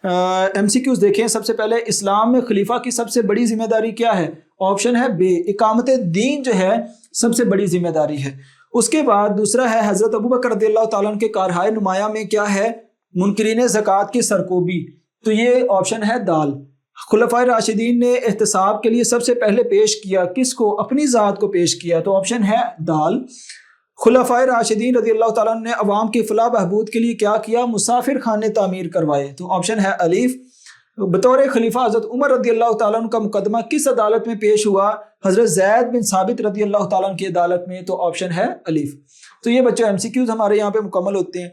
MCQs دیکھیں. سب سے پہلے اسلام میں خلیفہ کی سب سے بڑی ذمہ داری کیا ہے؟ آپشن ہے بے. اقامت دین جو ہے سب سے بڑی ذمہ داری ہے. اس کے بعد دوسرا ہے حضرت ابوبکر رضی اللہ تعالیٰ عنہ کے کارہائے نمایاں میں کیا ہے؟ منکرین زکوٰۃ کی سرکوبی. تو یہ آپشن ہے دال. خلفائے راشدین نے احتساب کے لیے سب سے پہلے پیش کیا کس کو؟ اپنی ذات کو پیش کیا. تو آپشن ہے دال. خلفائے راشدین رضی اللہ تعالیٰ عنہ نے عوام کی فلاح بہبود کے لیے کیا کیا؟ مسافر خانے تعمیر کروائے. تو آپشن ہے الف. بطور خلیفہ حضرت عمر رضی اللہ تعالیٰ عنہ کا مقدمہ کس عدالت میں پیش ہوا؟ حضرت زید بن ثابت رضی اللہ تعالیٰ عنہ کی عدالت میں. تو آپشن ہے الف. تو یہ بچوں MCQs ہمارے یہاں پہ مکمل ہوتے ہیں.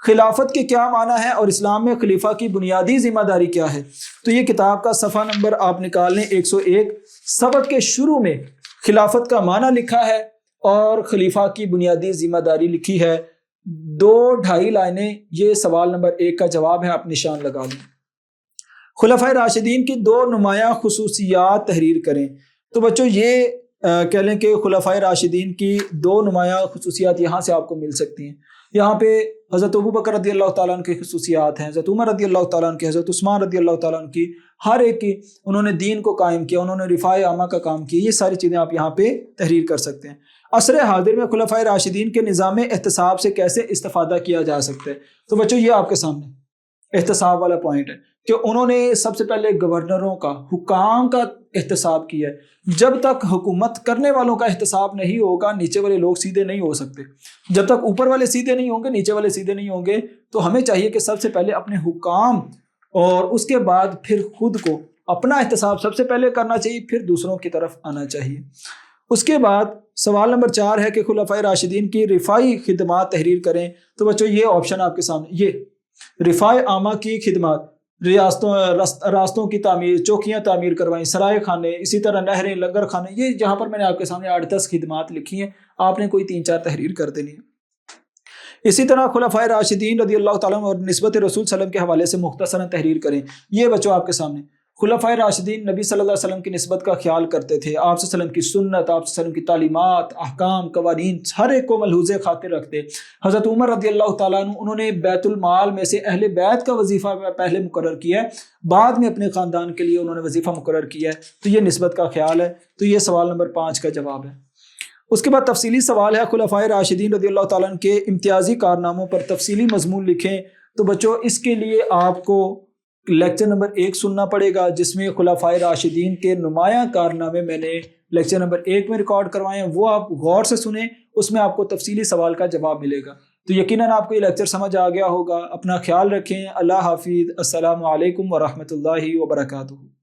خلافت کے کیا معنی ہے اور اسلام میں خلیفہ کی بنیادی ذمہ داری کیا ہے؟ تو یہ کتاب کا صفحہ نمبر آپ نکال لیں 101. سبق کے شروع میں خلافت کا معنی لکھا ہے اور خلیفہ کی بنیادی ذمہ داری لکھی ہے. 2-2.5 لائنیں. یہ سوال نمبر 1 کا جواب ہے, آپ نشان لگا لیں. خلفائے راشدین کی 2 نمایاں خصوصیات تحریر کریں. تو بچوں یہ کہہ لیں کہ خلفائے راشدین کی 2 نمایاں خصوصیات یہاں سے آپ کو مل سکتی ہیں. یہاں پہ حضرت ابوبکر رضی اللہ تعالیٰ عنہ کی خصوصیات ہیں, حضرت عمر رضی اللہ تعالیٰ عنہ کی, حضرت عثمان رضی اللہ تعالیٰ عنہ کی. ہر ایک کی انہوں نے دین کو قائم کیا, انہوں نے رفاع عامہ کا کام کیا. یہ ساری چیزیں آپ یہاں پہ تحریر کر سکتے ہیں. عصر حاضر میں خلفائے راشدین کے نظام احتساب سے کیسے استفادہ کیا جا سکتا ہے؟ تو بچوں یہ آپ کے سامنے احتساب والا پوائنٹ ہے کہ انہوں نے سب سے پہلے گورنروں کا, حکام کا احتساب کیا ہے. جب تک حکومت کرنے والوں کا احتساب نہیں ہوگا نیچے والے لوگ سیدھے نہیں ہو سکتے. جب تک اوپر والے سیدھے نہیں ہوں گے نیچے والے سیدھے نہیں ہوں گے. تو ہمیں چاہیے کہ سب سے پہلے اپنے حکام اور اس کے بعد پھر خود کو اپنا احتساب سب سے پہلے کرنا چاہیے, پھر دوسروں کی طرف آنا چاہیے. اس کے بعد سوال نمبر 4 ہے کہ خلفائے راشدین کی رفاعی خدمات تحریر کریں. تو بچوں یہ آپشن آپ کے سامنے, یہ رفاع عامہ کی خدمات, راستوں کی تعمیر, چوکیاں تعمیر کروائیں, سرائے خانے, اسی طرح نہریں, لنگر خانے. یہ جہاں پر میں نے آپ کے سامنے 8-10 خدمات لکھی ہیں, آپ نے کوئی 3-4 تحریر کر دینی ہے. اسی طرح خلفائے راشدین رضی اللہ تعالیٰ عنہ اور نسبت رسول صلی اللہ علیہ وسلم کے حوالے سے مختصراً تحریر کریں. یہ بچوں آپ کے سامنے خلفائے راشدین نبی صلی اللہ علیہ وسلم کی نسبت کا خیال کرتے تھے. آپ صلی اللہ علیہ وسلم کی سنت, آپ صلی اللہ علیہ وسلم کی تعلیمات, احکام, قوانین, ہر ایک کو ملحوظ خاطر رکھتے. حضرت عمر رضی اللہ تعالیٰ عنہ انہوں نے بیت المال میں سے اہل بیت کا وظیفہ پہلے مقرر کیا ہے, بعد میں اپنے خاندان کے لیے انہوں نے وظیفہ مقرر کیا ہے. تو یہ نسبت کا خیال ہے. تو یہ سوال نمبر 5 کا جواب ہے. اس کے بعد تفصیلی سوال ہے خلفائے راشدین رضی اللہ تعالیٰ عنہ کے امتیازی کارناموں پر تفصیلی مضمون لکھیں. تو بچوں اس کے لیے آپ کو لیکچر نمبر 1 سننا پڑے گا جس میں خلفائے راشدین کے نمایاں کارنامے میں نے لیکچر نمبر 1 میں ریکارڈ کروائے ہیں, وہ آپ غور سے سنیں, اس میں آپ کو تفصیلی سوال کا جواب ملے گا. تو یقیناً آپ کو یہ لیکچر سمجھ آ گیا ہوگا. اپنا خیال رکھیں. اللہ حافظ. السلام علیکم ورحمۃ اللہ وبرکاتہ.